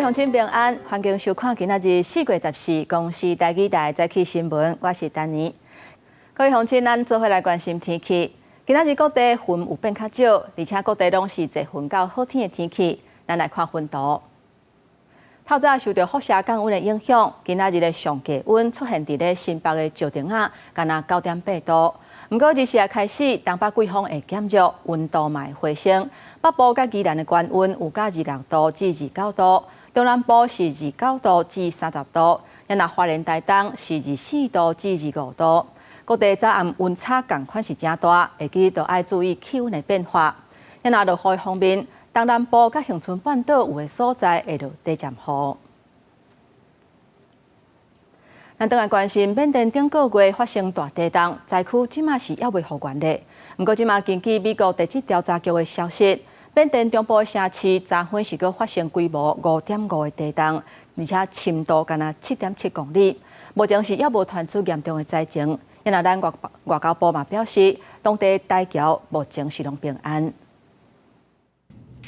乡亲平安，欢迎收看今仔日4月14公视台语台早起新闻，我是丹妮。各位乡亲，咱做伙来关心天气。今仔日各地云有变较少，而且各地拢是侪云到好天的天气。咱来看云图。透早受到辐射降温的影响，今仔日的上低温出现伫咧新北的石碇仔，干那9.8度。不过，日时开始，东北季风会减弱，温度嘛会回升。北部甲宜兰的高温有到26度至29度，中南部是29度至30度，那花莲台东是24度至25度。各地早暗温差共款是真大，会记都爱注意气温的变化。那落雨方面，东南部甲恒春半岛有的所在会落低暂雨。咱当然关心缅甸顶个月发生大地震，灾区即马是还未复原的。不过即马根据美国地质调查局的消息，缅甸中部城市昨昏是个发生规模5.5的地震，而且深度干那7.7公里。目前是还无传出严重的灾情。因为咱外交部嘛表示，当地大桥目前是拢平安。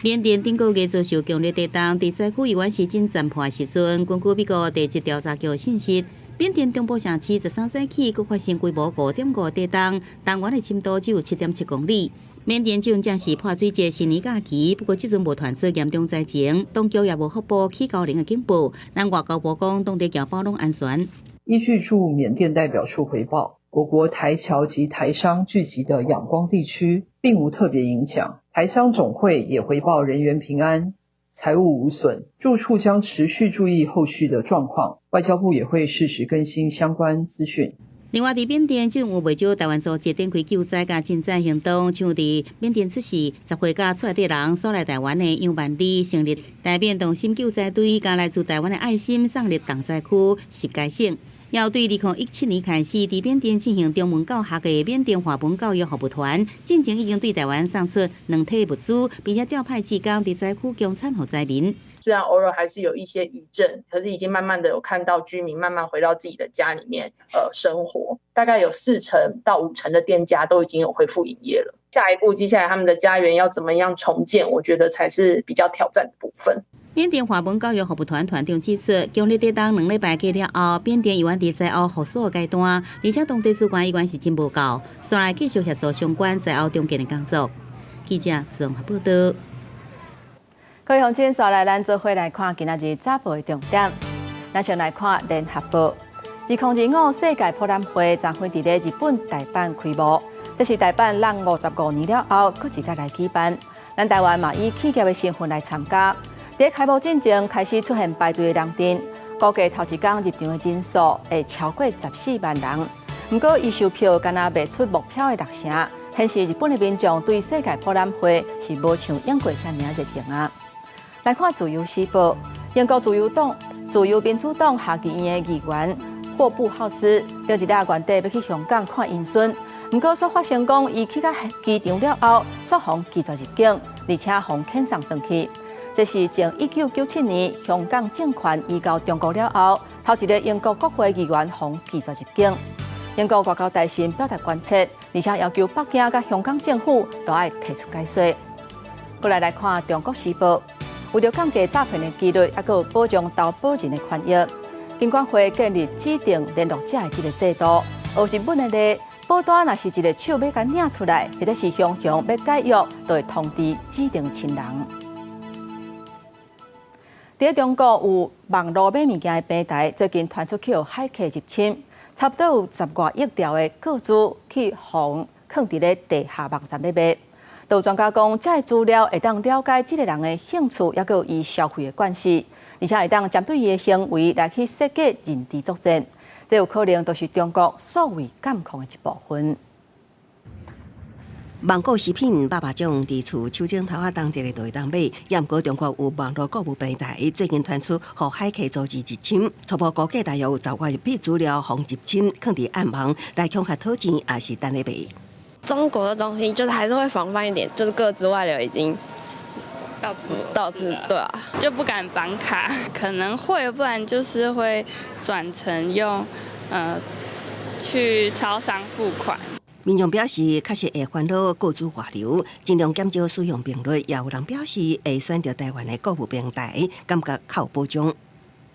缅甸顶个月遭受强烈地震，伫灾区原是真暂破的时阵，根据美国地质调查局信息，缅甸中部城市13早起佫发生规模5.5地震，震源的深度只有7.7公里。缅甸即阵正是破水节新年假期，不过即阵无传出严重灾情，当局也无发布起高龄的警报。咱外交部讲，当地侨胞拢安全。依据驻缅甸代表处回报，我国台侨及台商聚集的仰光地区并无特别影响，台商总会也回报人员平安，财物无损，住处将持续注意后续的状况，外交部也会适时更新相关资讯。另外，伫缅甸即有袂少台湾组织展开救灾甲赈灾行动，像伫缅甸出事10岁甲出来的人所来台湾的杨万里成立台缅同心救灾队，甲来自台湾的爱心送入重灾区10街省。也有对2017年开始，伫缅甸进行中文教学的缅甸华文教育服务团，进前已经对台湾送出2体物资，并且调派志工伫灾区供产予灾民。虽然偶尔还是有一些余震，可是已经慢慢的有看到居民慢慢回到自己的家里面生活，大概有40%到50%的店家都已经有恢复营业了。下一步，接下来他们的家园要怎么样重建，我觉得才是比较挑战的部分。缅甸华文教育服务团团长指出，强烈地震2礼拜过了后，缅甸依然伫灾后复苏的阶段，而且当地资源依然是真无够，所来继续协助相关灾后重建的工作。记者综合报道。各位乡亲，刷来咱做伙来看今仔日早报的重点。咱先来看联合报，2025世界博览会昨昏伫咧日本大阪开幕，这是大阪让55年了后，搁一届来举办。咱台湾嘛以企业的身份来参加。在开幕进前开始出现排队的人阵，估计头一天入场的人数会超过14万人。不过，预售票敢若卖出目标的60成，显示日本的民众对世界博览会是无像英国遐尔热情啊。来看自由时报，英国自由民主党下议院的议员霍布浩斯，昨日原地要去香港看因孙，不过却发生讲伊去到机场了后，却互拒绝入境，而且互遣送回去。这是自1997年香港政权移交中国了后，头一个英国国会议员互拒绝入境。英国外交大臣表达关切，而且要求北京甲香港政府都要提出解说。过来看中国时报，为了降低诈骗的几率，还有保障投保人的权益，金管会建立指定联络者的这个制度。学日本的例，保单若是一个手要甲领出来，或者是雄雄要解约，都会通知指定亲人。在中国有网络买物件的平台，最近传出去有骇客入侵，差不多有10多亿条的个资去放伫咧地下网站咧卖。有专家讲，这资料会当了解这个人的兴趣，也有伊消费的惯势，而且会当针对伊的行为来去设计认知作战。这有可能都是中国所谓监控的一部分。网购食品百种，伫厝手指头仔当一个就会当买。也毋过中国有网络购物平台最近传出，互骇客组织入侵，初步估计大约有10万笔资料互入侵，放伫暗网来恐吓讨钱，也是等咧卖。中国的东西就是还是会防范一点，就是个资外流已经到处对啊，就不敢绑卡，可能会，不然就是会转成用去超商付款。民众表示，确实会烦恼购资外流，尽量减少使用频率。也有人表示，会选择台湾的购物平台，感觉较有保障。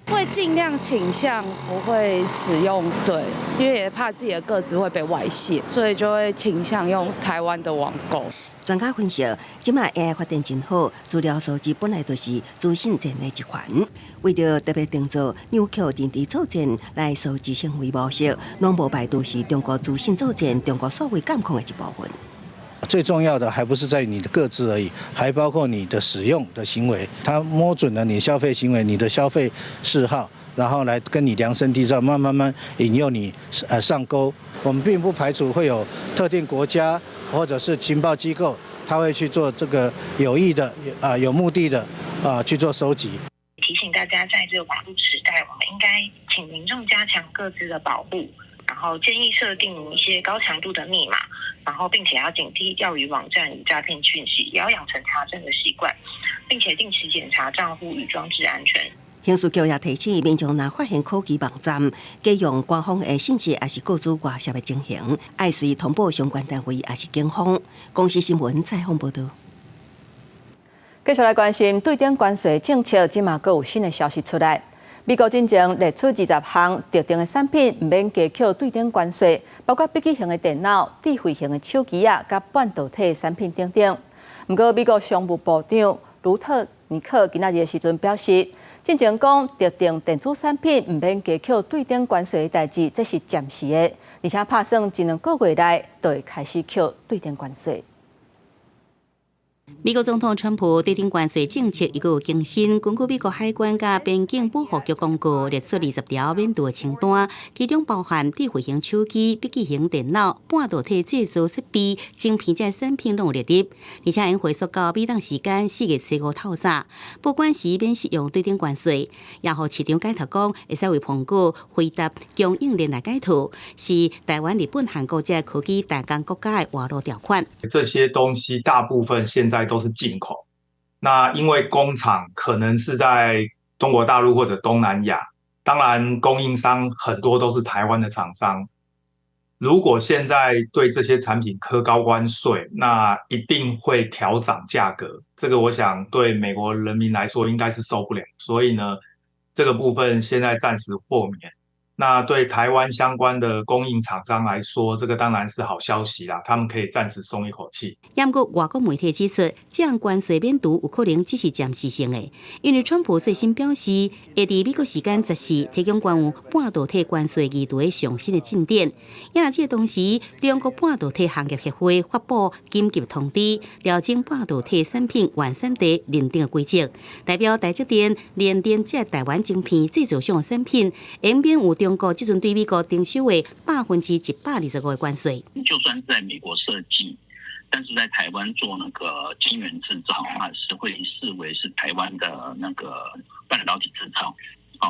会尽量倾向不会使用，对，因为也怕自己的个资会被外泄，所以就会倾向用台湾的网购。专家分析，即卖 AI 发展真好，资料收集本来就是资讯战的一环。为着特别定做扭曲电池作战来收集行为模式，拢无排除是中国资讯作战、中国所谓监控的一部分。最重要的还不是在你的个资而已，还包括你的使用的行为。它摸准了你消费行为、你的消费嗜好，然后来跟你量身定做，慢慢引诱你上钩。我们并不排除会有特定国家或者是情报机构，他会去做这个有意的有目的的去做收集。提醒大家，在这个网络时代，我们应该请民众加强个资的保护，然后建议设定一些高强度的密码，然后并且要警惕钓鱼网站与诈骗讯息，也要养成查证的习惯，并且定期检查账户与装置安全。刑事局也提醒民众，若发现科技网站借用官方的信息，也是购资外泄的情形，爱随通报相关单位，也是警方。公司新闻采访报道。继续来关心对点关税政策，即马阁有新的消息出来。美国真正列出20项特定的产品唔免加扣对点关税，包括笔记型的电脑、智慧型的手机啊，甲半导体产品等等。不过，美国商务部长卢特尼克今仔日的时阵表示，进前讲特定电子产品唔免加扣对点关税的代志，这是暂时的，而且打算1-2个月内就会开始扣对点关税。美国总统川普对顶关税政策又有更新。根据美国海关甲边境保护局公告，列出20条免除的清单，其中包含智慧型手机、笔记型电脑、半导体制造设备、晶片这产品拢有列入，而且因回溯到每当时间4月15透早，不管是免适用对顶关税，也互市场解读讲会使为苹果回答供应链来解读，是台湾、日本、韩国这科技大港国家的外露条款。这些东西大部分现在都是进口，那因为工厂可能是在中国大陆或者东南亚，当然供应商很多都是台湾的厂商。如果现在对这些产品科高关税，那一定会调涨价格，这个我想对美国人民来说应该是受不了，所以呢，这个部分现在暂时豁免。那对台湾相关的供应厂商来说，这个当然是好消息啦，他们可以暂时松一口气。不过，外国媒体指出，这样关税免除有可能只是暂时性的，因为川普最新表示，会在美国时间14提供关于半导体关税议题的上新的进展。也在这同时，中国半导体行业协会发布紧急通知，调整半导体产品原产地认定的规则，代表台积电认定这台湾晶片制造商的产品，延免有中国这阵对美国征收的125%的关税。就算是在美国设计，但是在台湾做那个晶圆制造，还是会视为是台湾的那个半导体制造，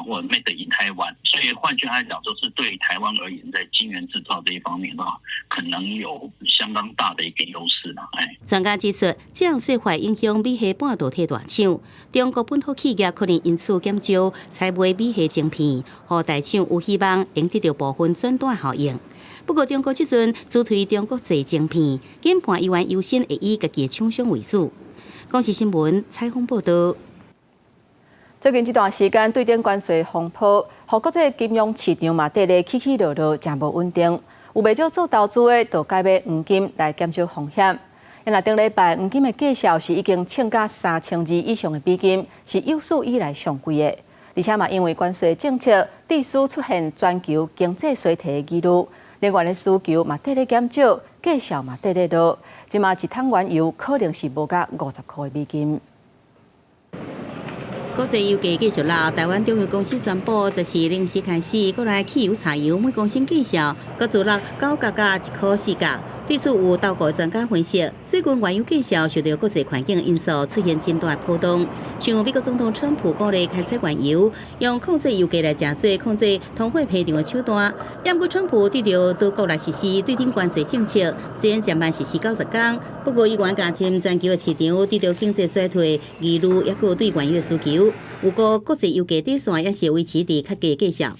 或者 made in Taiwan。所以换句话来讲，就是对台湾而言，在晶圆制造这一方面的话，可能有相当大的一个优势啦。专家指出，这样说会影响美系半导体大厂，中国本土企业可能因此减少采买美系晶片，和大厂有希望能得到部分转单效应。不过，中国这阵主推中国製晶片，研判依然優先會以家己的廠商為主。公視新聞採訪報道。最近這段時間，對點關稅風波，讓國際金融市場嘛跌咧起起落落，真無穩定。有袂少做投資的，就改買黃金來減少風險。因為頂禮拜黃金的價格是已經衝到3000字以上的美金，是有史以來上貴的。而且嘛，因為關稅政策，致使出現全球經濟衰退的記錄。另外的需求嘛跌咧減少，價格嘛跌咧落，即嘛一桶原油可能是無甲50塊的美金。國際油價繼續落，台灣中油公司宣布，10零時開始，國內汽油、柴油每公升計數，各自落9角價1塊4角。對此有豆股專家分析，最近原油價數受到國際環境因素出現真大波動，像美國總統川普鼓勵開採原油，用控制油價來假設控制通貨膨脹的手段。不過川普對着到國內實施對頂關稅政策，雖然暫慢實施90天，不過依然加深全球的市場對着經濟衰退疑慮，也有對原油的需求。不過國際油價底線也是維持在較低價數。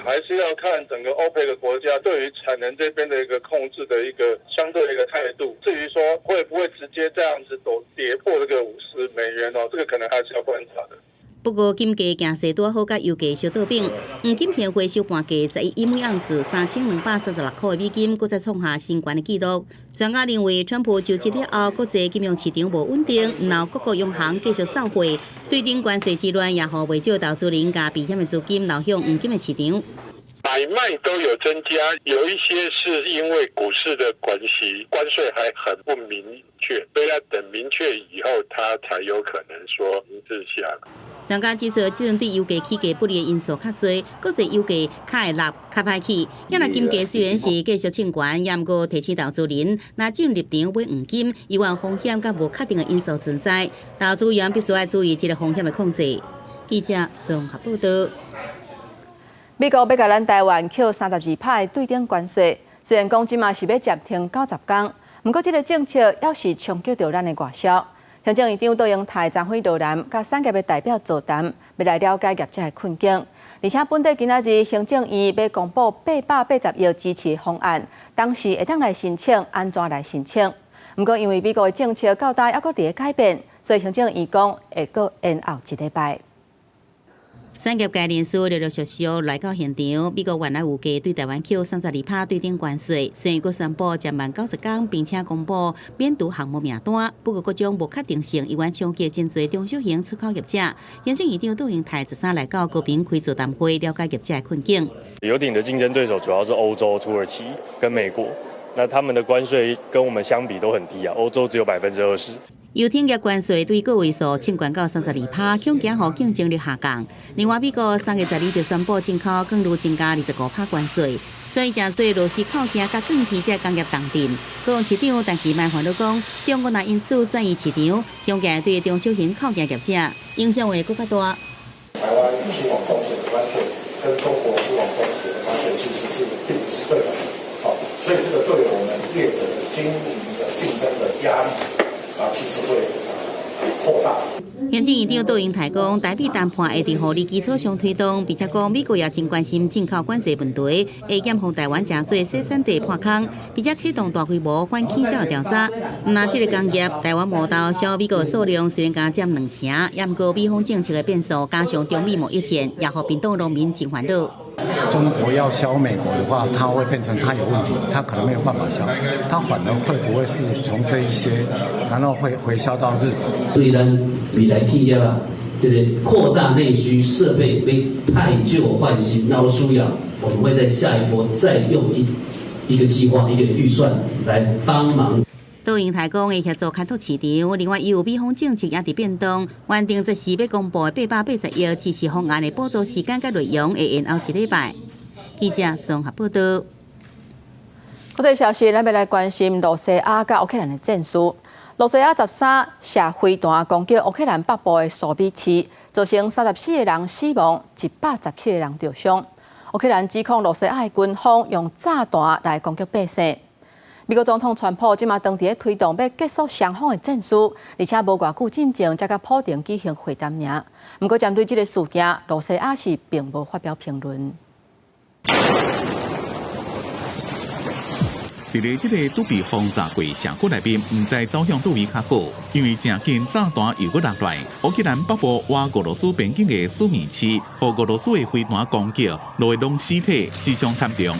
还是要看整个OPEC 国家对于产能这边的一个控制的一个相对的一个态度。至于说会不会直接这样子跌破这个50美元哦，这个可能还是要观察的。不过金价行势拄好，甲油价相对并，黄金现货收盘价11每盎司3236块美金，搁再创下新高的纪录。专家认为，川普就职了后，国际金融市场无稳定，然后各国央行继续扫货，对顶关税之乱也互未少投资人甲避险的资金流向黄金的市场。买卖都有增加，有一些是因为股市的关系，关税还很不明确，所以要等明确以后，它才有可能说停滞下来。专家指出，即阵对油价起价不利的因素较多，国际油价较会落、较歹起。也若金价虽然是继续升悬，也毋过提醒投资人，若进入场买黄金，有关风险甲无确定的因素存在，投资员必须要注意这个风险的控制。记者综合报道。美国要甲咱台湾扣32%的对顶关税，虽然讲即嘛是要暂停90天，不过这个政策要是冲击到咱的外销。行政院长杜英泰参会罗南，甲产业的代表座谈，要来了解业者的困境。而且本地今仔日行政院要公布880亿支持方案，当时会当来申请，安怎来申请？不过因为美国的政策到大还佫伫咧改变，所以行政院讲会佫延后1礼拜。产业界人士陆陆续续来到现场。美国原来有计对台湾扣32%对顶关税，虽然佫宣布暂慢90天，并且公布免除项目名单，不过各种无确定性，依然冲击真侪中小型出口业者。行政院长杜英泰13来到高屏开座谈会，了解业者的困境。游艇的竞争对手主要是欧洲、土耳其跟美国，那他们的关税跟我们相比都很低啊，欧洲只有20%。游艇业关税对个位数升悬到32%，恐惊互竞争力下降。另外，美国3月12就宣布进口更如增加25%关税，所以真侪螺丝扣件甲更皮这工业冻定。高雄市长陈其迈烦恼讲，中国若因此转移市场，恐惊对中小型扣件业者影响会更加大。台湾输往东协的关税跟中国输往东协的关税其实是并不是对等的，好，所以这个对我们业者的经营的竞争的压力。其实会扩大。行政院长杜英泰讲，台美谈判会伫互利基础上推动，并且讲美国也真关心进口关税问题，会严防台湾真侪生产地破空，并且启动大规模反倾销的调查。那这个工业，台湾磨刀销美国数量虽然加占2成，也毋过美方政策的变数加上中美贸易战，也互屏东农民真烦恼。中国要销美国的话，它会变成它有问题，它可能没有办法销，它反而会不会是从这一些，然后会回销到日本？所以呢，未来企业啊，这个扩大内需设备被汰旧换新，然后需要，我们会在下一波再用一个计划、一个预算来帮忙。杜英泰讲会协助开拓市场，另外伊有美方政策也伫变动，原定这时要公布的880亿支持方案的补助时间甲内容会延后1礼拜。记者综合报道。国际消息，咱要来关心罗西亚甲乌克兰的战事。罗西亚13射飞弹攻击乌克兰北部的苏米市，造成34个人死亡，117个人受伤。乌克兰指控罗西亚的军方用炸弹来攻击百姓。美国总统川普即马当地推动要结束双方的战事，而且无偌久进前才甲普丁举行会谈尔。不过针对这个事件，罗西亚是并无发表评论。伫咧这个都被轰炸过城区内面，唔知走向倒位较好，因为正近炸弹又搁落来。乌克兰北部挖俄罗斯边境的苏米市，和俄罗斯的飞弹攻击，落的拢尸体死伤惨重。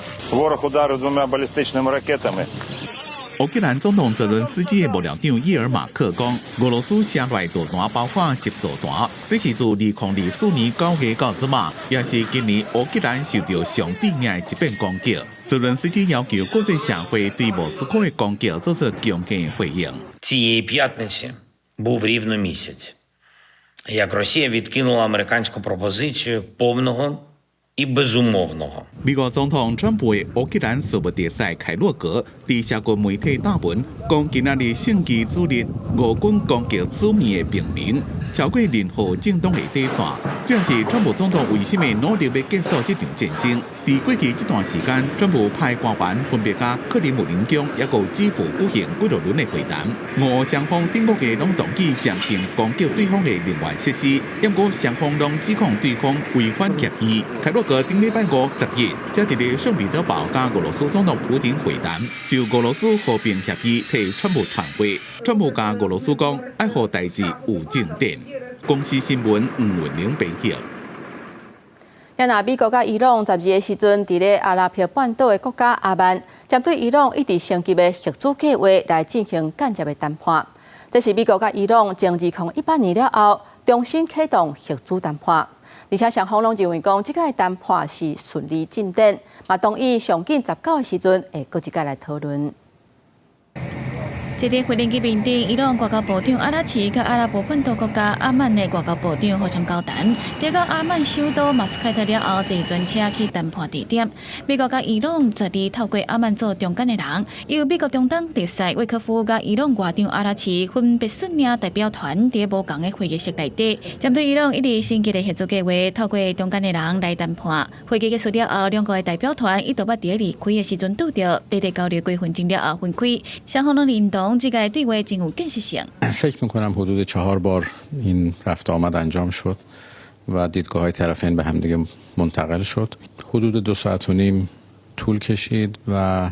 乌克兰总统泽伦斯基的幕僚长伊尔马克讲，俄罗斯射来导弹包括集座弹，这是自2024年9月到即马，也是今年乌克兰受到上致命的一遍攻击。泽伦斯基要求国际社会对莫斯科的攻击做出强硬的回应。Цієї п'ятниці був рівно місяць, як Росія відкинула американську пропозицію повного і безумовного。美国总统川普的乌克兰事务特使凯洛格伫社群媒体答文，讲今仔日星期主日，俄军攻击主面的平民，超过任何政党的底线。这是川普总统为什么努力要结束这场战争？伫在过去这段时间，专部派官员分别甲克里姆林宫也有基辅举行几轮的会谈。俄双方顶个月拢同意暂停攻击对方的能源设施，不过双方拢指控对方违反协议。凯洛格顶礼拜5、10日，才伫咧圣彼得堡甲俄罗斯总统普京会谈，就俄罗斯和平协议替川普传话。川普甲俄罗斯讲，爱互代志有进展。公司新闻吴文玲报道。也那美国甲伊朗12个时阵，伫咧阿拉伯半岛的国家阿曼，针对伊朗一直升级的核子计划来进行间接的谈判。这是美国甲伊朗从2018年了后，重新启动核子谈判。而且双方拢认为讲，这个谈判是顺利进展，嘛同意上紧19个时阵会搁一届来讨论。这个会联级面顶，伊朗外交部长阿拉奇甲阿拉伯半岛国家阿曼的外交部长互相交谈。伫到阿曼首都马斯开特了后，坐专车去谈判地点。美国甲伊朗12日透过阿曼做中间的人，由美国中东特使维克夫甲伊朗外长阿拉奇分别率领代表团伫无共的会议室内底，针对伊朗一直升级的合作计划，透过中间的人来谈判。会议结束了后，两国的代表团一度捌伫离开的时阵拄着，短短交流几分钟了后分开，双方拢认同。这个对话真有建设性。فکر می‌کنم حدود 4 بار این رفت آمد انجام شد و دیدگاه‌های طرفین به همدیگه منتقل شد. حدود 2 ساعت و نیم طول کشید و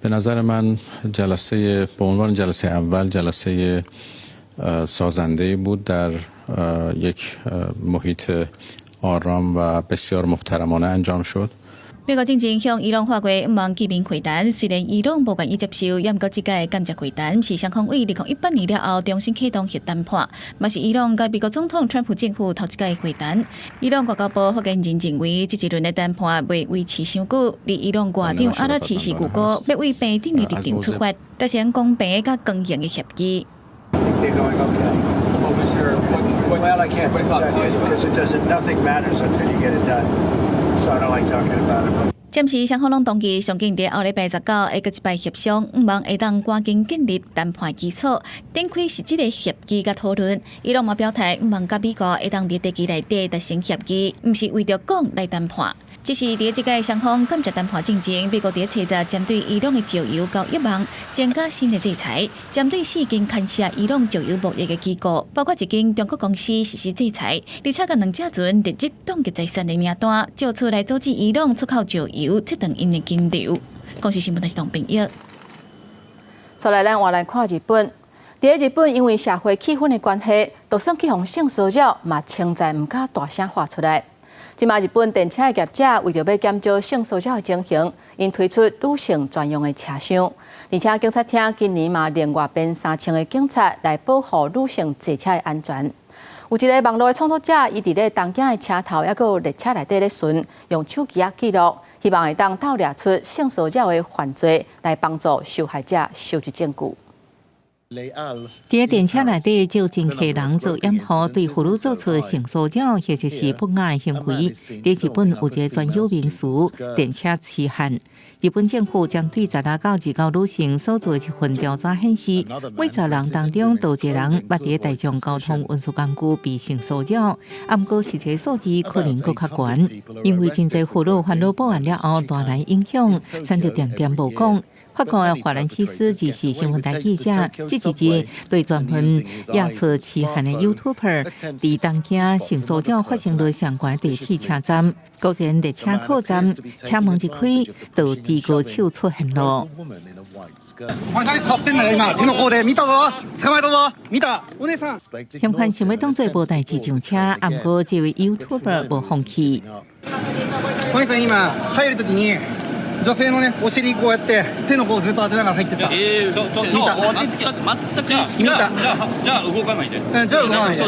به نظر من جلسه به عنوان جلسه اول جلسه سازنده بود در یک محیط آرام و بسیار محترمانه انجام شد. 美国正正向伊朗发过5万见面会谈，虽然伊朗无愿意接受，也毋过这届间接会谈是双方为2018年了后重新启动核谈判，嘛是伊朗甲美国总统川普政府头一届会谈。伊朗外交部发言人认为，这一轮的谈判未维持伤久，而伊朗外长阿拉奇是预估要为平等的立场出发，达成公平甲公平的协议。Well, I can't because it doesn't. Nothing matters until you get it done. So I don't like talking about it. 暂时双方拢同意，上紧伫后礼拜19会搁一摆协商，希望会当赶紧建立谈判基础，展开实质的协议甲讨论。伊朗嘛表态，希望甲美国会当伫短期内底达成协议，毋是为着讲来谈判。这是伫即个双方间接谈判进程，美国伫七日针对伊朗的石油交易网增加新的制裁，针对4间牵涉伊朗石油贸易的机构，包括一间中国公司实施制裁，而且甲2只船列入冻结财产的名单，借出来阻止伊朗出口石油，切断因的金流。公司新闻台是同朋友。再来，咱换来看日本。伫日本，因为社会气氛的关系，就算去互性骚扰，嘛称赞唔敢大声发出来。即马日本电车的业者为着要减少性骚扰的情形，因推出女性专用的车厢，而且警察厅今年嘛另外编3000个警察来保护女性坐车的安全。有一个网络的创作者，伊伫咧东京的车头，还有列车内底咧巡，用手机记录，希望会当倒掠出性骚扰的犯罪，来帮助受害者收集证据。伫电车内底就真客人做掩护，对妇女做出性骚扰或者是不雅行为。伫日本有一个专有名词“电车痴汉”。日本政府将对16到29女性所做的一份调查显示，每10人当中有1人捌伫大众交通运输工具被性骚扰，啊，不过实际数字可能更较悬，因为真侪妇女烦恼报案了后带来影响，咱就点点无讲。法国的法兰西斯即是新闻台记者，这一日对专门压出痴汉的 YouTuber， 伫东京性骚扰发生了相关地铁车站，果然列车靠站，车门一开，就第个手出现了。嫌犯想要当作无代志上车，啊，不过这位 YouTuber 无放棄。お兄さん今入るときに。女性のねお尻こうやって手の甲をずっと当てながら入ってった。見た。全く意識がじゃあ動かないで。じゃあ動かないで。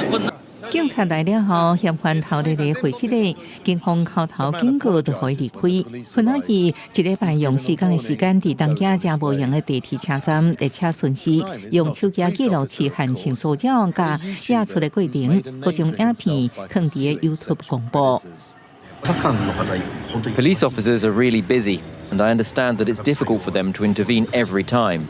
警察来了后，嫌犯逃离了会室内，警方口头警告就可以离开。本来是一礼拜用4天的时间，伫东京正无用的地铁车站列车巡视，用手机记录痴汉性骚扰甲押出的过程，各种影片放伫 YouTube 公布。Police officers are really busy, and I understand that it's difficult for them to intervene every time,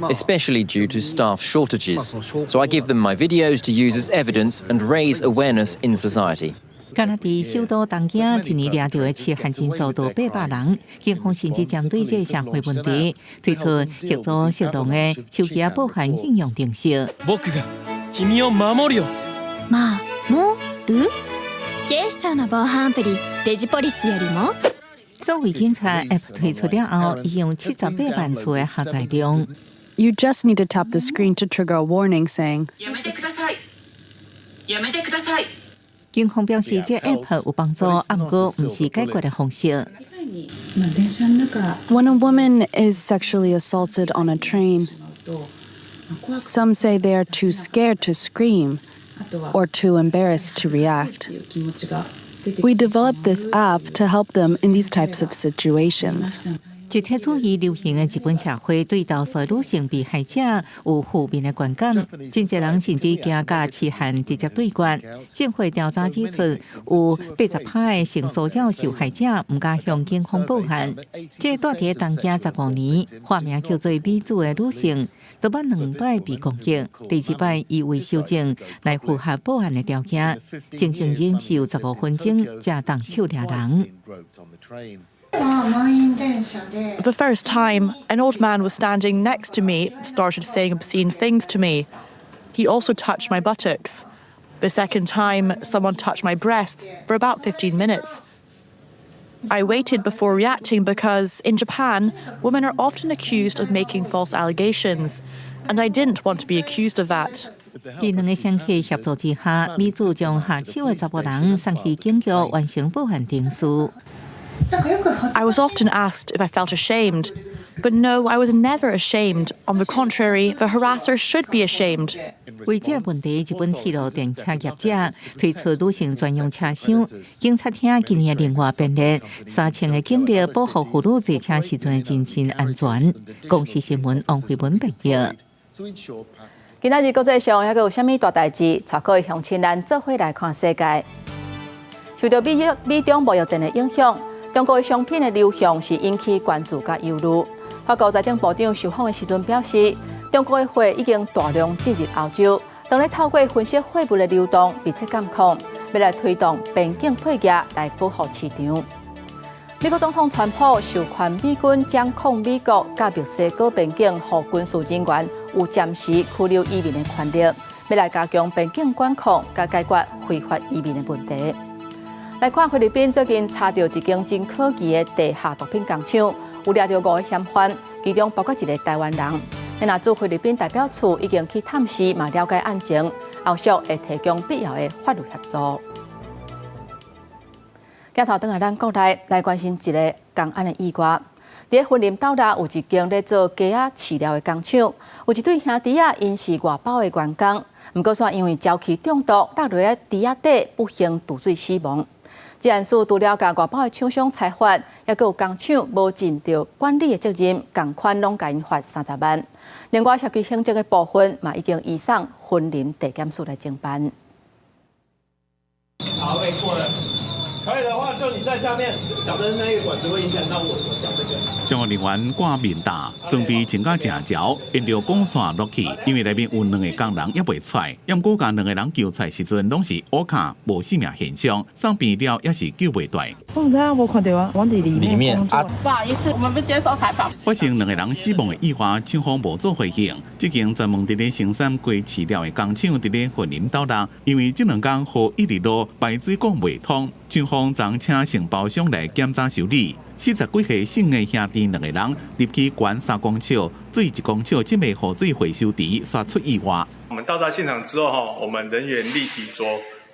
especially due to staff shortages. So I give them my videos to use as evidence and raise awareness in society. 加拿大首都东京一年抓到的痴汉人数达800人，警方甚至针对这社会问题推出协助适当的手机保险应用程式。僕が君を守るよ。守る？警視庁の防犯アプリデジポリスよりも。所谓警察 App 推出了后，已有78万次的下载量。You just need to tap the screen to trigger a warning saying. やめてください。やめてください。警方表示，这 App 有帮助，不过不是解决的方式。When a woman is sexually assaulted on a train, some say they are too scared to scream or too embarrassed to react. We developed this app to help them in these types of situations. 集体主义流行的日本社会对遭受女性被害者有负面的观感，真侪人甚至惊甲痴汉直接对决。政府调查指出，有80%的性骚扰受害者唔敢向警方报案。这住伫东京15年，化名叫做美子的女性，多捌2摆被攻击，第2摆以为收证来符合报案的条件，整整忍受15分钟，才动手抓人。The first time, an old man was standing next to me and started saying obscene things to me. He also touched my buttocks. The second time, someone touched my breasts for about 15 minutes. I waited before reacting because, in Japan, women are often accused of making false allegations, and I didn't want to be accused of that. 在2个乘客协助之下，美子将下手的15人送去警局完成报案程序。I was often asked if I felt ashamed, but no, I was never ashamed. On the contrary, the harasser should be ashamed. 为这个问题，日本铁路电车业者推出女性专用车厢。警察厅今年另外编列3000个警力保护妇女坐车时阵真正安全。公司新闻王慧文报道。今仔日国际上还有啥物大代志？才可以乡亲咱做伙来看世界。受到美中贸易战的影响。中国的商品的流向是引起关注甲忧虑。法国财政部长受访的时阵表示，中国的货已经大量进入欧洲，当咧透过分析货物的流动，密切监控，要来推动边境配额来保护市场。美国总统川普授权美军掌控美国甲墨西哥边境和军事人员有暂时拘留移民的权利，要来加强边境管控，甲解决非法移民的问题。来看菲律宾最近查到一间真可疑的地下毒品工厂，有抓到5个嫌犯，其中包括一个台湾人。那驻菲律宾代表处已经去探视，嘛了解案情，后续会提供必要的法律协助。镜头转来咱国内来关心一个公安的意外。伫云林斗内有一间咧做鸡仔饲料的工厂，有一对兄弟仔因是外包的员工，不过却因为沼气中毒，落落喺猪仔底不幸毒醉死亡。这件事除了甲外包的厂商裁罚，也有工厂无尽到管理的责任，共款拢甲因罚30万。另外，社区行政的部分嘛已经移送云林地检署来侦办。好，过了。可以的话，就你在下面，讲的那个管子会影响到我讲这个。消防人员挂面大，装备真甲正潮，沿着管线落去，因为内面有2个工人也未出来，因果甲2个人救出来时阵，拢是乌卡无性命现象，送病了也是救袂大。我唔知啊，我看到啊，我伫里面啊，不好意思，我们不接受采访。发生2个人死亡的意外，警方无做回应。这间专门伫咧生产鸡饲料的工厂伫咧云林斗内，因为这2天雨一直落，排水管未通。警方曾请承包商来检查修理。40几岁姓的兄弟2个人入去管3公尺、水1公尺，这枚雨水回收池刷出意外。我们到达现场之后，我们人员立即着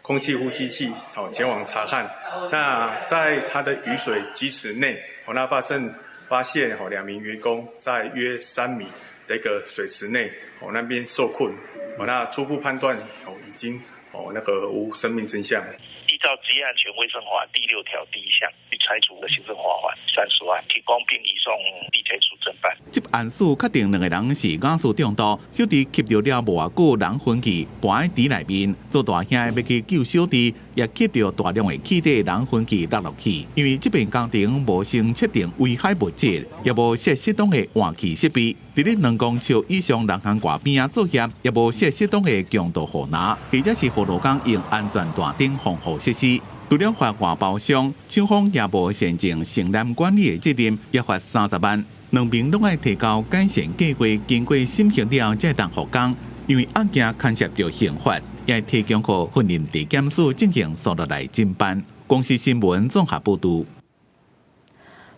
空气呼吸器前往查看。那在它的雨水基池内，那发现2名员工在约3米的一个水池内，那边受困。那初步判断已经无生命真相。依照职业安全卫生法第6条第1项，去裁处的行政罚款30万，提供并移送地检署侦办。这案事确定2个人是雅素中毒，小弟吸到了无偌久人昏气，搬在池内面，做大兄要去救小弟，也吸到大量的气体人昏气落去。因为这边工程无先测定危害物质，也无设适当的换气设备，伫咧2公尺以上人行外边作业，也无设适当的强度护拿，或者是护路工用安全带等防护设施。除了罚外包商，厂方也无限制承担管理的责任，也罚30万。两边拢爱提交改善计划，经过审核了才当复工。因为案件牵涉到刑法，也提供给训练地检署进行所落来侦办。公司新闻综合报道。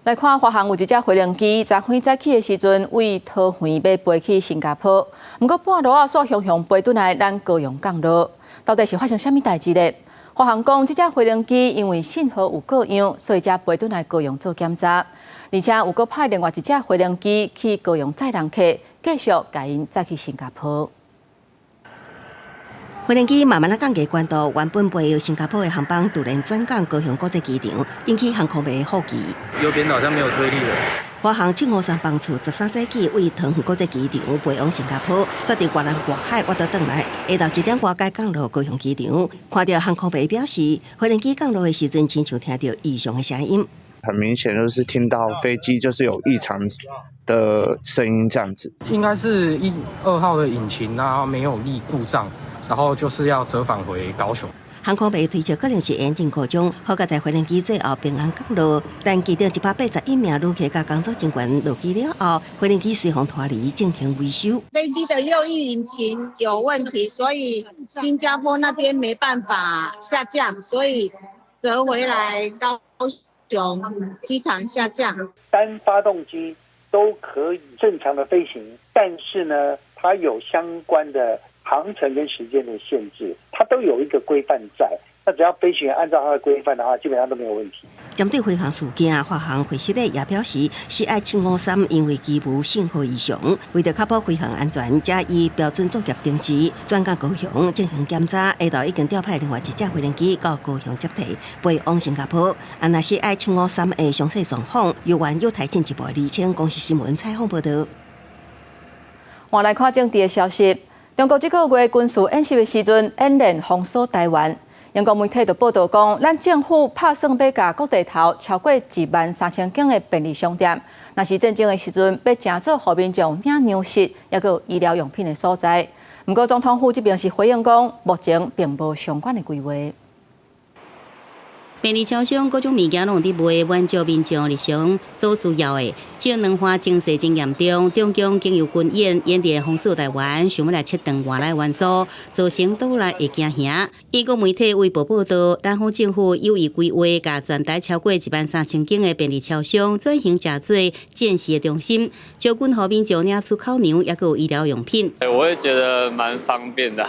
来看华航有一只飞行机昨昏早起的时阵，为桃园要飞去新加坡，不过半路所向飞转来咱高雄降落，到底是发生什么代志呢？华航讲，这只飞行机因为信号有各样，所以才飞转来高雄做检查，而且有搁派另外一只飞行机去高雄载人客，继续带因再去新加坡。飞行机慢慢降低关度，原本飞由新加坡的航班突然转降高雄国际机场，引起航空业好奇。右边好像没有推力了。华航753班次13世纪为桃园国际机场飞往新加坡，选择越南外海挖到转来，下昼1点外才降落高雄机场。看到航空业表示，飞行机降落的时阵，亲像听到异常的声音。很明显就是听到飞机就是有异常的声音这样子。应该是2号的引擎啊没有力故障，然后就是要折返回高雄。航空业推测可能是严重故障，好在在飞行机最后平安降落，但机场181名旅客甲工作人员落机了后，飞行机随后脱离进行维修。飞机的右翼引擎有问题，所以新加坡那边没办法下降，所以折回来高雄机场下降。单发动机都可以正常的飞行，但是呢，它有相关的航程跟时间的限制，它都有一个规范在。那只要飞行员按照它的规范的话，基本上都没有问题。针对飞航事件，华航会室内也表示，CI753因为机务信号异常，为了确保飞行安全，才以标准作业定时转到高雄进行检查。下昼已经调派另外一只飞行机到高雄接替，飞往新加坡。那 CI753的详细状况，由原有台进一步厘清。公司新闻采访报道。换来看政治的消息。中国这个月军事演习的时阵，演练封锁台湾。英国媒体就报道讲，咱政府打算要甲各地头超过13000间的便利商店，若是战争的时阵，要正做互民众领粮食，也有医疗用品的所在。不过，总统府这边是回应讲，目前并无相关的规划。便利超商各种物件拢伫卖，满足民众日常所需要的。这两化经济真严重，中共经由军演练封锁台湾，想要来切断外来元素，造成岛内的惊吓。英国媒体微博报道，南方政府有意规划，甲全台超过13000间的便利超商转型成做见习的中心，就近互民众领出口粮，也有医疗用品。我会觉得蛮方便的，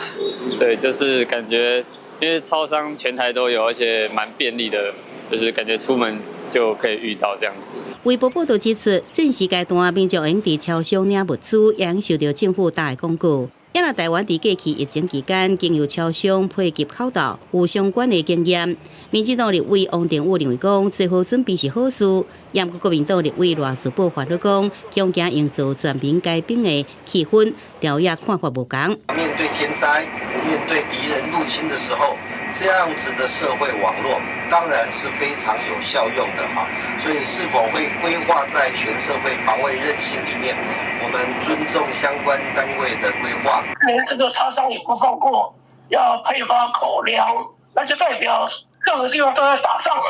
对，就是感觉。因为超商全台都有，而且蛮便利的，就是感觉出门就可以遇到这样子。微博报道指出，正时阶段民众用伫超商领物资，也受到政府打的广告。因为台湾伫过去疫情期间，经由超商配给口罩有相关的经验。民进党立委王定宇认为讲，做好准备是好事。也不过国民党立委赖士葆发表讲，强行营造全民皆兵的气氛，条也看法无同。面对天灾、面对敌人入侵的时候，这样子的社会网络当然是非常有效用的哈。所以是否会规划在全社会防卫韧性里面，我们尊重相关单位的规划。连这个超商也不放过，要配发口粮，那就代表任何地方都在打仗啊！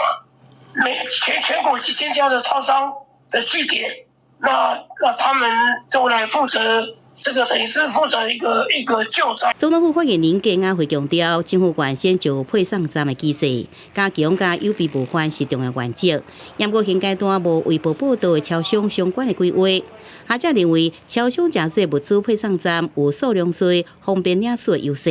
全国几千家的超商的据点，那他们都来负责。这个等于是负责一个救灾。总统府发言人耿亚辉强调，政府原先就有配送站的机制，加强加有备无患是重要原则。不过现阶段无微博报道的超商相关的规划。学者认为，超商真侪物资配送站有数量多、方便领取的优势。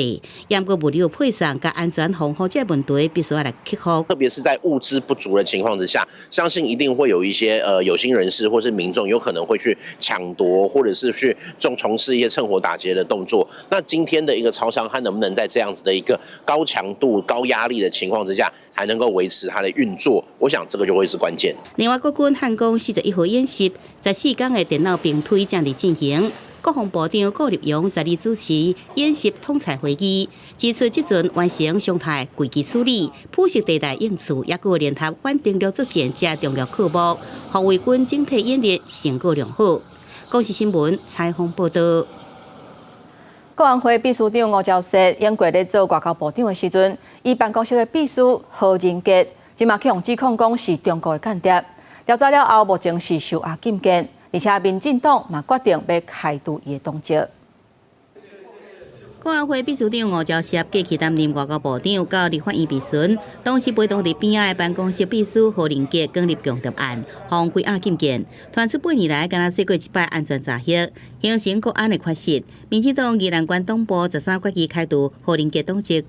不过物流配送甲安全防护这问题，必须要来克服。特别是在物资不足的情况之下，相信一定会有一些有心人士或是民众有可能会去抢夺，或者是去从事一些趁火打劫的动作。那今天的一个超商，它能不能在这样子的一个高强度、高压力的情况之下，还能够维持它的运作？我想这个就会是关键。另外，国军汉光41号演习，14天的电脑并推正在进行。国防部长顾立勇在主持演习统裁会议，指出这阵完成常态危机处理、普适地带应处，也有联合反登陆作战这重要科目，防卫军整体演练成果良好。公视新闻采访报道。国安会秘书长吴钊燮英国咧做外交部长的时阵，伊办公室的秘书何仁杰，即马去用指控讲是中国的间谍。调查了后，目前是受押禁见，而且民进党嘛决定要开除伊的党籍。国安会秘书长吴钊燮过去担任外交部长，到立法院备询，当时陪同伫边仔的办公室秘书何仁杰建立共谍案，互归押禁见。传出8年来，敢若说过一摆安全诈骗，形成国安的缺失。民进党宜兰县党部13决议开除何仁杰党籍。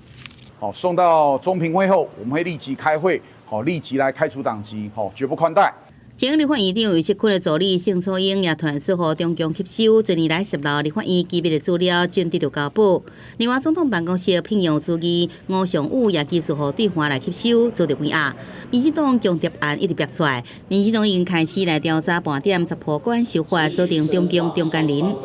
好，送到中评会后，我们会立即开会，好，立即来开除党籍，好，绝不宽待。前立法院长余锡坤的助理盛楚英也传出予中共吸收一年来泄露立法院机密的资料，正得到交保。另外，总统办公室聘用书记吴尚武也技术予对方来吸收，做着关押。民进党共谍案一直爆出来，民进党已经开始来调查盘点查破关手法，锁定中共中间人。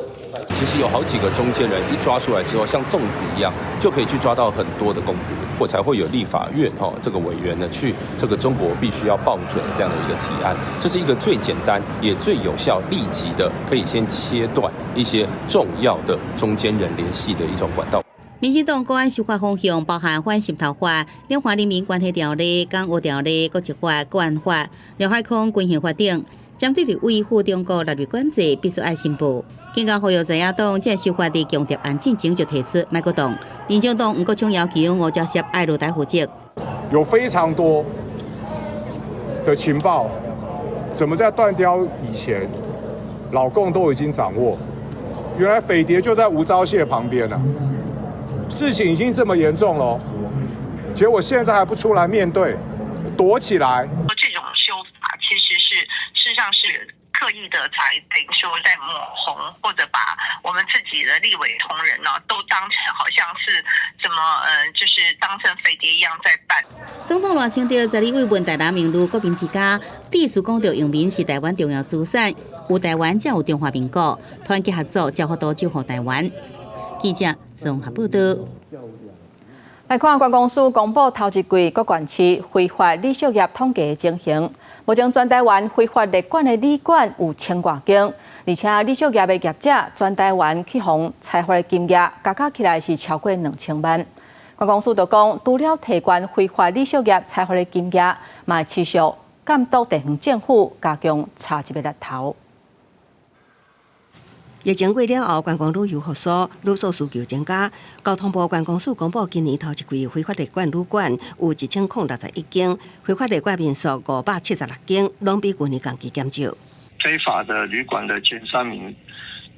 其实有好几个中间人一抓出来之后，像粽子一样，就可以去抓到很多的功德，或才会有立法院这个委员呢去这个中国必须要报准这样的一个提案。这是一个最简单也最有效、立即的，可以先切断一些重要的中间人联系的一种管道。民进党国安修法方向包含反渗透法、两岸人民关系条例、港澳条例、国籍法、国安法、廖海康军刑法等。针对立委赴中国纳入管制，必须爱申报。警告呼吁在野党这修法伫共谍案进前就提出卖过动。民进党国强要求吴钊燮爱落台负责。有非常多的情报，怎么在断交以前，老共都已经掌握。原来匪谍就在吴钊燮旁边了，事情已经这么严重了，结果现在还不出来面对，躲起来。这种修法其实是事实上是刻意的才等于说在抹红，或者把我们自己的立委同仁呢都当成好像是怎么就是当成匪谍一样在办。总统赖清德在立委问台南名录国民之家，第一次讲到用民是台湾重要资产，有台湾才有中华民国，团结合作才法度救护台湾。记者综合报道。来看观光署公布头一季各县市非法旅宿业统计的情形。目前全台湾非法列管的旅馆有1000多间，而且旅宿业的业者全台湾去互采罚的金额加起来是超过2000万。观光署就讲，除了提悬非法旅宿业采罚的金额，嘛持续监督地方政府加强查缉的力头。疫情过了后，观光旅游复苏，旅宿需求增加。交通部观光署公布，今年头一季非法列管旅馆有1061间，非法列管民宿576间，拢比去年同期减少。非法的旅馆的前3名，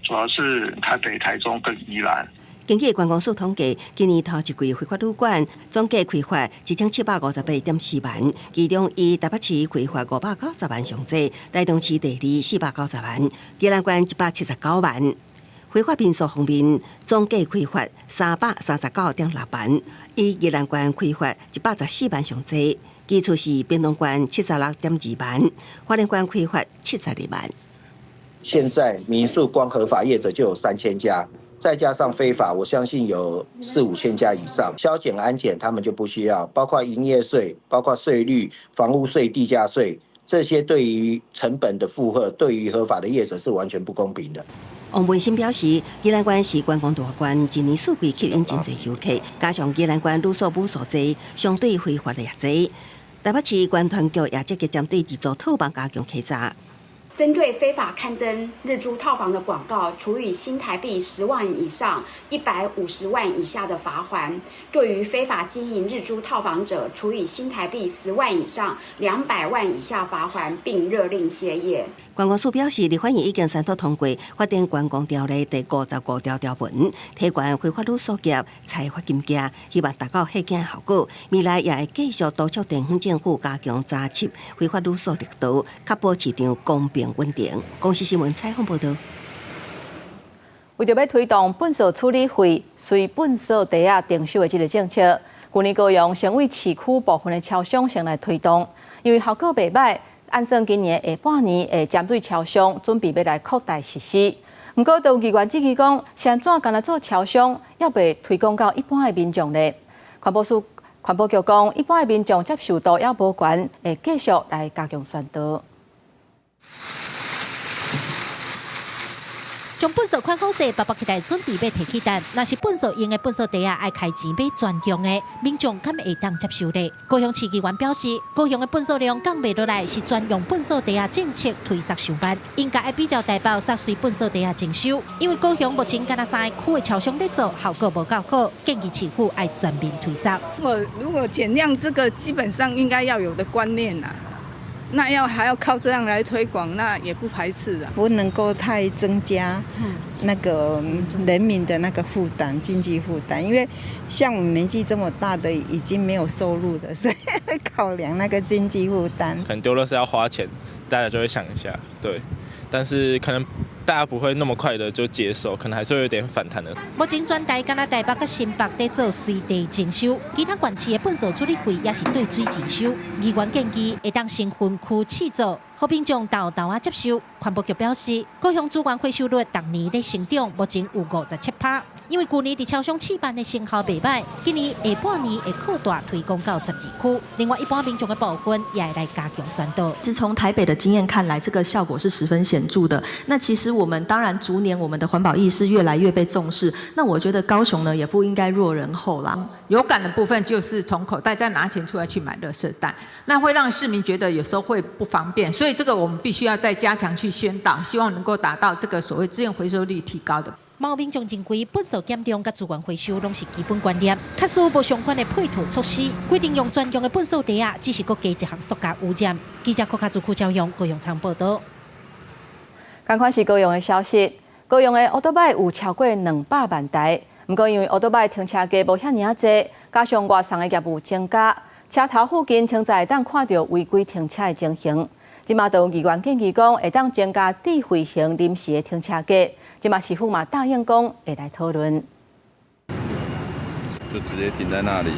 主要是台北、台中跟宜兰。根据观光署统计，今年头一季非法旅馆总计开发1758.4万，其中以台北市开发590万上多，台中市第2490万，宜兰县179万。非法民宿方面，总计开发339.6万，以宜兰县开发114万上多，其次是屏东县76.2万，花莲县开发72万。现在民宿光合法业者就有3000家。再加上非法，我相信有4、5千家以上。消减、安检他们就不需要，包括营业税、包括税率、房屋税、地价税，这些对于成本的负荷，对于合法的业者是完全不公平的。王文新表示，宜兰县是观光大县，今年四季吸引真侪游客，加上宜兰县旅宿母数侪，相对非法的也侪。台北市观团局也积极针对自助套房加强稽查。针对非法刊登日租套房的广告，处以新台币10万以上150万以下的罚锾；对于非法经营日租套房者，处以新台币10万以上200万以下罚锾，并勒令歇业。观光署表示，立法院已经三读通过《法定观光条例》第55条条文，提悬非法旅宿业采罚金额，希望达到吓惊效果。未来也会继续督促地方政府加强查缉非法旅宿力度，确保市场公平稳定。公视新闻采访报道。为着要推动粪扫处理费随粪扫地啊征收的这个政策，去年高雄成为市区部分的超商先来推动，因为效果袂歹。按算今年下半年会针对超商准备要来扩大实施。不过，有议员质疑讲，现怎干来做超商，也未推广到一般的民众呢？环保局讲，一般的民众接受度也无悬，会继续来加强宣导。将粪扫款好势，包起来准备要提起单。若是粪扫用的粪扫袋啊，爱开钱买专用的，民众敢会当接受呢？高雄市议员表示，高雄的粪扫量降袂落来，是专用粪扫袋啊政策推上上班，应该要比较台北扫水粪扫袋啊征收，因为高雄目前敢若3个区的超商在做，效果无够好，建议市府爱全面推扫。如果减量，这个基本上应该要有的观念啦。那还要靠这样来推广，那也不排斥的。不能够太增加那个人民的那个负担，经济负担，因为像我们年纪这么大的已经没有收入的，所以会考量那个经济负担。可能丢垃圾要花钱，大家就会想一下，对。但是可能大家不会那么快的就接受，可能还是会有点反弹的。目前全台敢若台北甲新北在做随地征收，其他县市的粪扫处理费也是对水征收。议员建议会当先分区试做，好民众豆豆啊接受。环保局表示，高雄资源回收率逐年在成长，目前有57%。因为去年伫超商试办的成效袂歹，今年下半年会扩大推广到12区。另外，一般民众的部分也会来加强宣导。是从台北的经验看来，这个效果是十分显著的。那其实我们当然逐年我们的环保意识越来越被重视。那我觉得高雄呢也不应该落人后啦。有感的部分就是从口袋再拿钱出来去买垃圾袋，那会让市民觉得有时候会不方便，所以这个我们必须要再加强去宣导，希望能够达到这个所谓资源回收率提高的。毛民众认为，粪扫减量甲资源回收拢是基本观念，确实无相关的配套措施，规定用专用的粪扫袋啊，只是佫加一项塑胶污染。记者柯卡主区招用高雄场报道。同款是高雄的消息，高雄的乌托拜有超过200万台，不过因为乌托拜停车价无遐尔济，加上外送的业务增加，车头附近现在会当看到违规停车的情形。即马就有议员建议讲，会当增加智慧型临时的停车价。即马市府嘛答应讲会来讨论，就直接停在那里。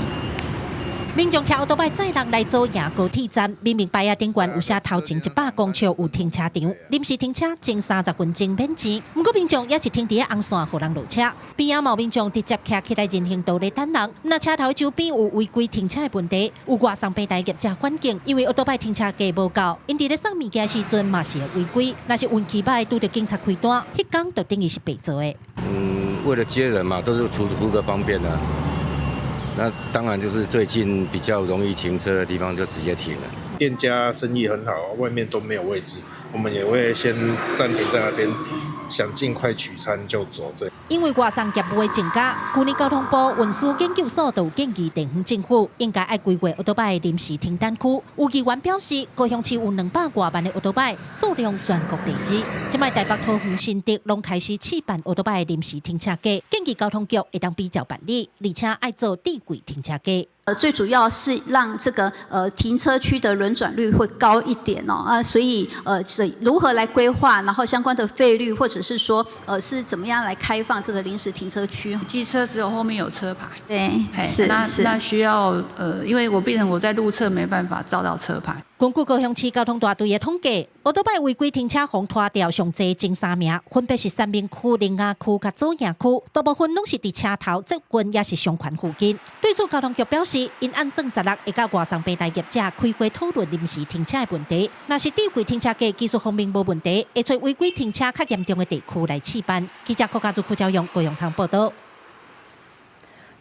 民众骑乌托拜载人来做亚高铁站，明明牌仔顶悬有写头前100公尺有停车场，临时停车前30分钟免钱。不过民众也是停伫红线，互人落车。边仔某民众直接徛起来人行道咧等人。那车头周边有违规停车的问题，有外送平台业者反映，因为乌托拜停车价无够，因伫咧送物件时阵嘛是会违规。若是运气歹，拄着警察开单，迄天就等于是白做的。为了接人嘛，都是图个方便啊。那当然就是最近比较容易停车的地方就直接停了。店家生意很好，外面都没有位置，我们也会先暂停在那边，想尽快取餐就走这。因为外送业务的增加，去年交通部运输研究所就建议地方政府应该爱规划乌托拜的临时停单区。有议员表示，高雄市有200多万的乌托拜，数量全国第一。即卖台北桃园新竹拢开始试办乌托拜的临时停车价，建议交通局会当比较办理，而且爱做地轨停车价。最主要是让这个停车区的轮转率会高一点哦所以如何来规划，然后相关的费率，或者是说是怎么样来开放这个临时停车区？机车只有后面有车牌，对，是那需要因为变成我在路侧没办法照到车牌。根据高雄市交通大队的统计，乌托拜违规停车互拖掉上侪前3名，分别是三明区、苓雅区甲左营区，大部分拢是伫车头、捷运也是上环附近。对此，交通局表示，因按算16会甲外送平台业者开会讨论临时停车的问题。若是地轨停车价技术方面无问题，会找违规停车较严重的地区来试办。记者柯家主区招用高雄场报道。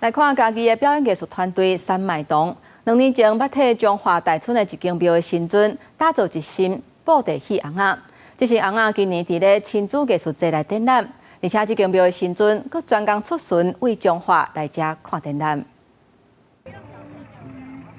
来看家己的表演艺术团队三麦童。2年前，捌替中华大村的一间庙的神尊打造一身布袋戏红仔。这身红仔今年伫咧亲子艺术节来展览，而且这间庙的神尊佫专工出巡为中华来遮看展览。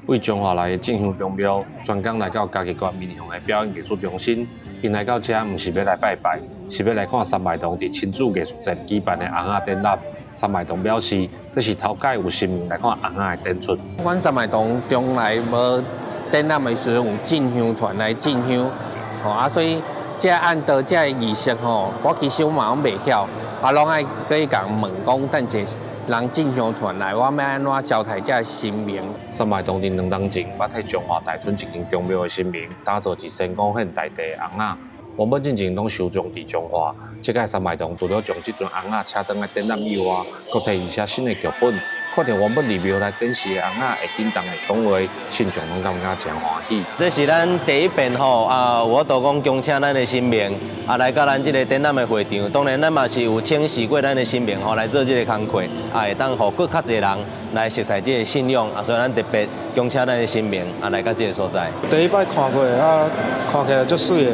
为中华来的进香宫庙，专工来到嘉义县民雄的表演艺术中心，因来到遮，毋是要来拜拜，是要来看三麦童伫亲子艺术节举办的红仔展览。三麦童表示，这是头届有新人来看红仔的展出。阮三麦童从来无展览的时候有进香团来进香，所以这按照这仪式我其实我嘛拢袂晓，拢爱可以甲问讲，等者人进香团来，我要安怎招待这新名？三麦童伫2年前，捌替中华大村一间宫庙的新名，打造一身古现代地的红仔。原本进前拢收藏伫中华，这届三麦童除了将这尊红仔车灯来展览以外，佫替伊写新的剧本，看到原本入庙内电视的翁仔会紧张的讲话，信众拢感觉真欢喜。这是咱第一遍吼我都讲恭请咱的神明来到咱这个展览的会场。当然，咱嘛是有请示过咱的神明来做这个工课，会当互更较侪人来熟悉这个信仰所以咱特别恭请咱的神明来到这个所在。第一摆看过看起来足水的。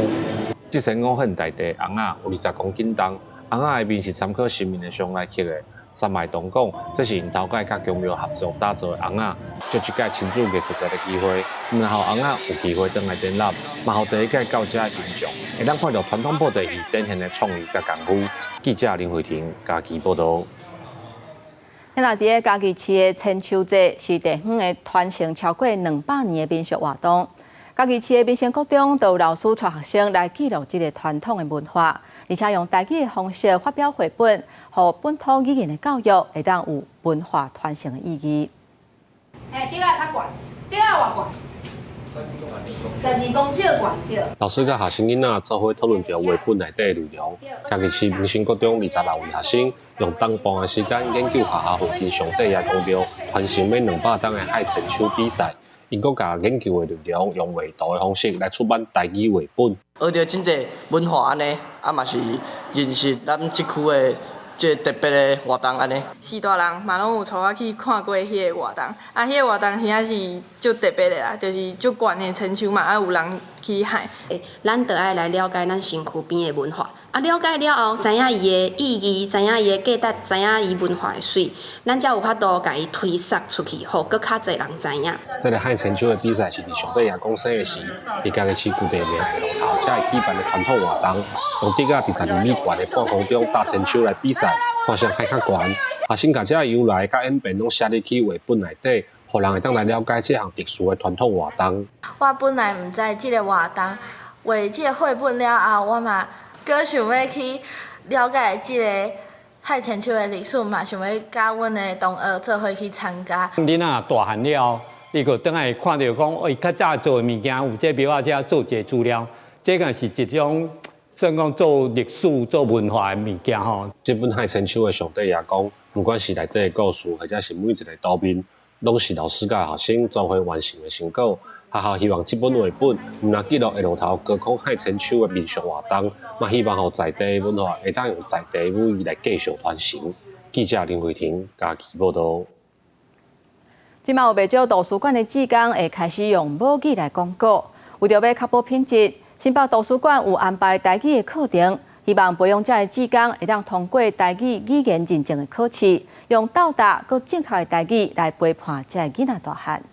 这身5份大地翁仔有20公斤重，翁仔的面是参考神明的上来刻的。三脉同讲，这是因头届甲公庙合作打造的翁仔，就这届亲子艺术节的机会，然后翁仔有机会登来展览，嘛互第一届到这的印象，会当看到传统布袋戏展现的创意甲功夫。记者林慧婷家己报道。咱伫个家己市的千秋节是地方的传承超过200年的民俗活动。家己市的民生国中都有老师带学生来记录这个传统的文化，而且用台语的方式发表绘本。和本土语言的教育会当有文化传承的意义。第二较悬，第二偌悬，12公尺悬对。老师甲学生囡仔做伙讨论着绘本内底的内容。家己市民生国中26位学生用当半的时间研究学校附近上帝爷公庙传承每200档的海参手比赛。因阁甲研究的内容用画图的方式来出版台语绘本。学着真济文化安尼，嘛是认识咱这区的。即特别的活动安尼，四大人嘛拢有带我去看过迄个活动，迄个活动真正是足特别的啦，就是足悬的亲像嘛，有人去海。咱着爱来了解咱身躯边的文化，了解了后，知影伊的意义，知影伊的价值，知影伊文化的水，咱才有法度甲伊推散出去，互更较侪人知影。这个海参手的比赛是伫上帝爷公生的时，伫家己市古地庙下路头才会举办的传统活动。用竹仔伫12米悬的半空中搭千手来比赛，看谁海较悬。学生甲这由来甲演变拢写入去绘本内底，互人会当来了解这项特殊的传统活动。我本来毋知即个活动，画即个绘本了后，我嘛阁想要去了解即个海参手的历史嘛，想要甲阮的同学做伙去参加。囡仔大汉了，伊个倒来看到讲，伊较早做的物件有这庙仔遮做一个资料，这个是一种。算讲做历史、做文化的物件吼。这本海参手的上帝爷讲，不管是内底的故事，或者是每一个图面，拢是老师甲学生做伙完成的成果。学校希望这本绘本唔但记录下路头高空海参手的民俗活动，嘛希望互在地文化会当用在地语来继续传承。记者林慧婷家己报道。即卖有不少图书馆的志工会开始用母语来讲稿，为着要确保品质。新北图书馆有安排台语的课程，希望培养者的志工会当通过台语语言认证的考试，用到达佮正确的台语来陪伴这个囡仔大汉。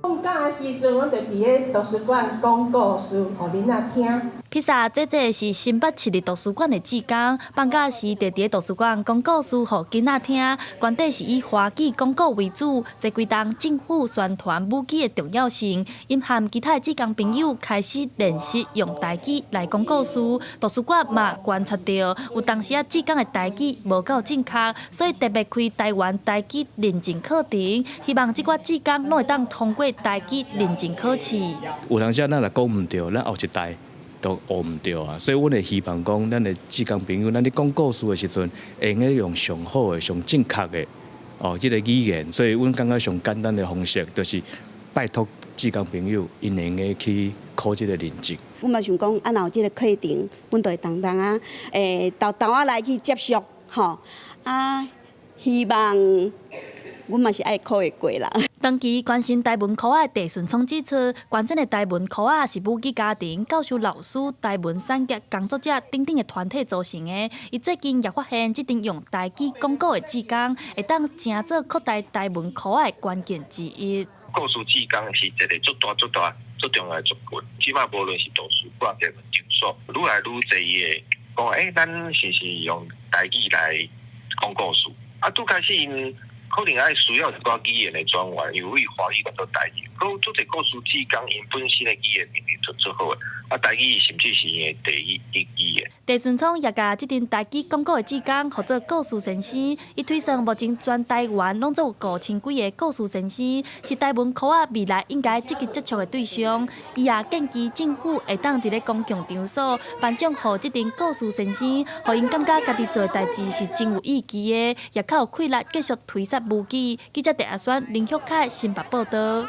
放假的时阵，我就伫咧图书馆讲故事，互囡仔听。披萨姐姐是新北市立图书馆的志工，放假时就伫图书馆讲故事，互囡仔听。原底是以华语讲故为主，这几档政府宣传母语的重要性，因和其他的志工朋友开始练习用台语来讲故事。图书馆嘛观察到，有当时志工的台语无够正确，所以特别开台湾台语认证课程，希望这寡志工拢会当通过台语认证考试。有当时咱若讲唔对，咱后一代。都学唔到啊，所以阮会希望讲，咱的志工朋友，咱咧讲故事的时阵，会用用上好的、上正确的这个语言。所以，阮感觉上简单的方式，就是拜托志工朋友，因能够去考这个认证。阮嘛想讲，若有这个课程，阮就会当啊，豆来去接受，吼希望阮嘛是爱考会过啦。长期关心台文科的地顺聪指出，关键的台文科是母语家庭、教授、老师、台文产业工作者等等的团体组成的。伊最近也发现，这阵用台语讲故的志工，会当成做扩大台文科的关键之一。故事志工是一个足重要的族群，起码无论是图书馆或者研究所，愈来愈侪的讲，咱是用台语来讲故事。拄开始因可能爱需要一寡语言的专员，由于华语到台语，佮做者故事提供因本身的语言能力做好的，啊台语甚至是因第一语言。陈顺聪也甲这阵台语广告的志工合作故事先生，伊推算目前全台湾拢有5000几个故事先生，是台湾科仔未来应该积极接触的对象。伊也建议政府会当伫咧公共场所颁奖予这阵故事先生，互因感觉家己做的代志是真有意义的，也较有气力继续推杀武器。记者陈阿选林旭凯新北报道。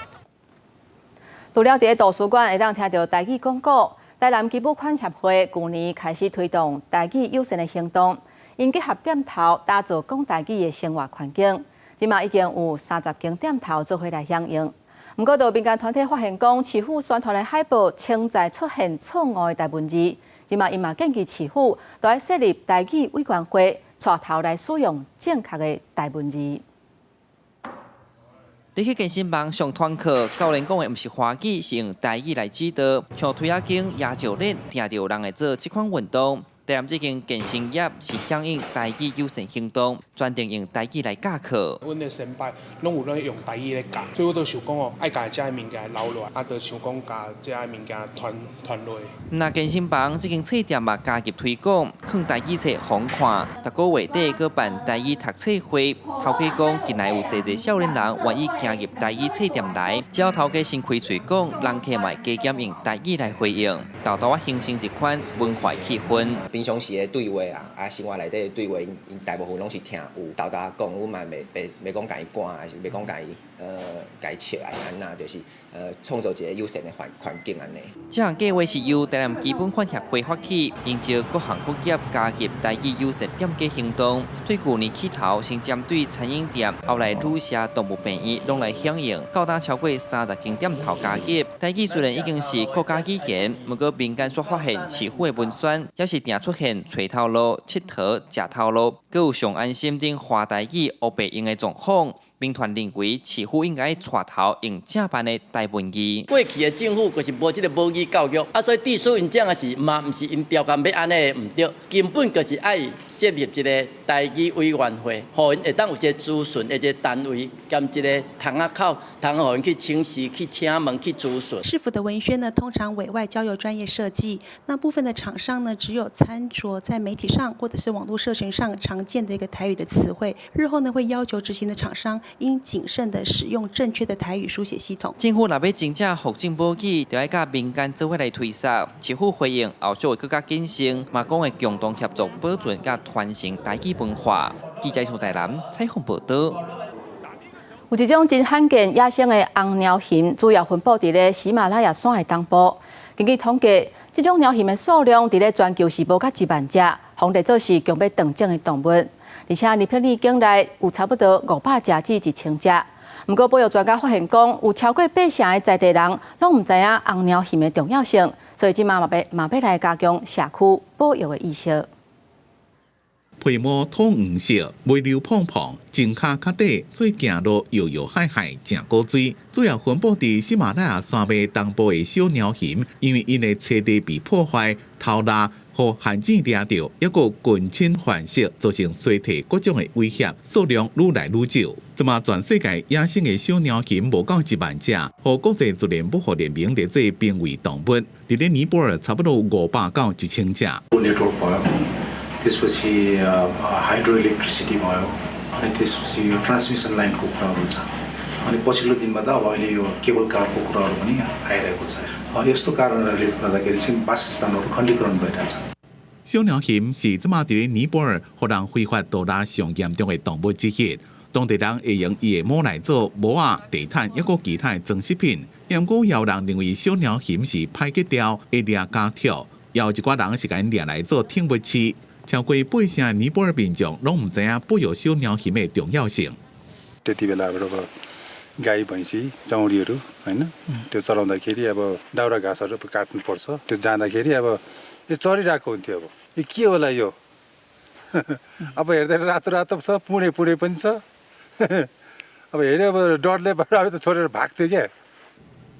除了伫图书馆会当听到台语广告，台南基本款协会去年开始推动台语友善的行动，因结合店头打造讲台语的生活环境。即嘛已经有30间店头做伙来响应。不过，有民间团体发现讲，市府宣传的海报称载出现错误的台文字。即嘛因嘛建议市府都要设立台语委员会，带头来使用正确的台文字。你去健身房上团课，教练讲的毋是华语，是用台语来指导。像推仔经、野脚链，听到人会做这款运动。台南这间健身业是响应台语友善行动，专程用台语来教课。阮的先辈拢有咧用台语咧教，所以我都想讲哦，爱家遮物件留落来，啊，就想讲家遮物件传落。那健身房这间册店嘛加入推广，放台语册好看。逐个月底搁办台语读册会，头家讲近来有侪少年人愿意加入台语册店来，只要头家先开嘴讲，人客嘛加减用台语来回应，豆豆形成一款文化气氛。平常时的对话生活内底的对话，因大部分拢是听有。豆豆讲，阮嘛袂讲家己赶，还是袂讲家己家己笑，还是安那，就是创造一个友善的环境安尼。这项计划是由台南基本款协会发起，迎招各行各业加入台语友善店家行动。对去年起头，先针对餐饮店，后来旅社、动物病院拢来响应，到达超过30间店头加入。台语虽然已经是国家语言，不过民间所发现市府的文宣，也是定出现找头路、佚佗、食头路，搁有上安心等华台语黑白用的状况。民团认为，市府应该带头用正版的台文字。过去的政府就是无这个母语教育，所以地属因这样的是嘛，唔是因标杆要安尼唔对，根本就是爱设立一个台语委员会，互因会当有一个咨询的一个单位，兼一个窗仔口，通互因去请示、去请问、去咨询。市府的文宣呢，通常委外交由专业设计，那部分的厂商呢，只有参着在媒体上或者是网络社群上常见的一个台语的词汇，日后呢会要求执行的厂商应谨慎的使用正确的台语书写系统。政府若要真正复正母语，就要甲民间做伙来推测。市府回应后续会更加谨慎，嘛讲会共同协助保存甲传承台语文化。记者从台南采访报道。有一种真罕见野生的红鸟鸻，主要分布伫咧喜马拉雅山的东部。根据统计，这种鸟鸻的数量伫咧全球是无甲1万只，红地做是强要断种的动物。而且日片里境内有差不多500只至1000只。不过保育专家发现讲，有超过8成的在地人拢唔知影红鸟鸻的重要性，所以即马嘛要来加强社区保育的意识。皮毛土黄色，微流碰碰，真卡较底，做行路摇摇摆摆，真古锥。主要分布伫喜马拉雅山脉东部的小鸟鸻，因为因的栖地被破坏、偷拉。和限制掠到，抑个群侵繁殖，造成衰退各种的威胁，数量愈来愈少。即马全世界野生的小鸟鸻无到1万只，和国际自然保护联盟列做濒危动物。伫咧尼泊尔差不多500到1000只。This was hydroelectricity भयो अनि त्यसपछि यो ट्रान्समिसन लाइनको कुराहरू छ अनि पछिल्लो दिनमा त अब अहिले यो केबल कारको कुराहरू पनि आइरहेको छ यस्तो कारणहरूले गर्दाखेरि चाहिँ वासस्थानहरू खण्डीकरण भइरहेछ小鸟鸻是即马伫咧尼泊尔互人非法捕拉上严重的动物之一，当地人会用伊的毛来做帽仔、地毯，抑个其他的装饰品。不过，也有人认为小鸟鸻是歹结雕，会掠家跳，也有一寡人是甲因掠来做听物器。超过8成尼泊尔民众拢唔知影保育小鸟鸻的重要性。त्यति बेलाबाट अब गाई भैँसी चौरीहरू होइन त्यो चलाउँदाखेरि अब दाउरा घाँसहरू काट्नु पर्छ त्यो जाँदाखेरि अब यो चरिरहेको हुन्थ्यो अब यो के होला यो अब हेर्दा रातो रातो छ पुणे पनि छ अब हेऱ्यो अब डरले त छोडेर भाग्थ्यो क्या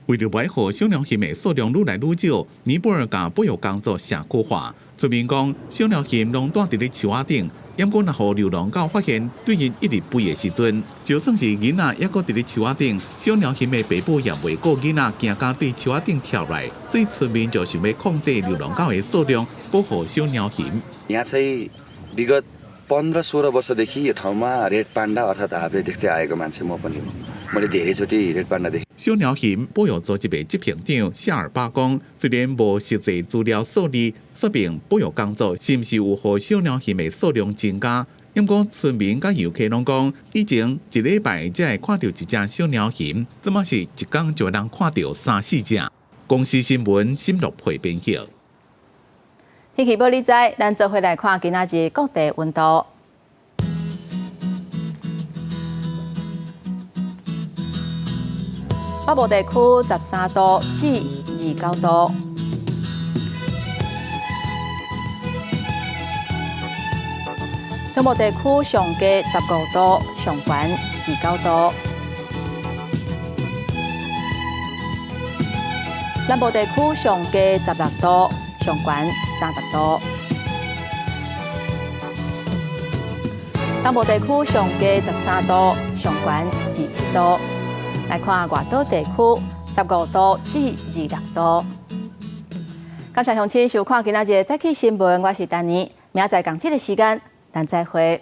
为了维护小鸟禽的数量愈来愈少，尼泊尔甲保育工作社区化。村民讲，小鸟禽拢住伫咧树仔顶，因果若互流浪狗发现对因一日吠的时阵，就算是囡仔抑搁伫咧树仔顶，小鸟禽的爸母也袂顾囡仔惊甲对树仔顶跳来，所以村民就想要控制流浪狗的数量，保护小鸟禽。यहाँ चाहिँ विगत 15-16 वर्षदेखि यो ठाउँमा रेड पान्डा अर्थात् हाब्रे देख्दै आएको मान्छे म पनि हो। मैले धेरैचोटि रेड पान्डा देखेँ।小鸟禽保育组织的执行长谢尔巴讲，虽然无实际资料数字说明保育工作是毋是有互小鸟禽的数量增加，因过村民甲游客拢讲，以前一礼拜才会看到一只小鸟禽，即马是一天就能看到3-4只。公司新闻沈乐培编辑。天气报你知，咱做回来看今仔日各地温度。北部地区13度至29度，中部地区上低15度，上悬29度，南部地区上低16度，上悬30度，东部地区上低13度，上悬27度。来看外岛地区15度至26度。感谢乡亲收看今仔日早起新闻，我是丹妮，明仔载同这个时间，咱再会。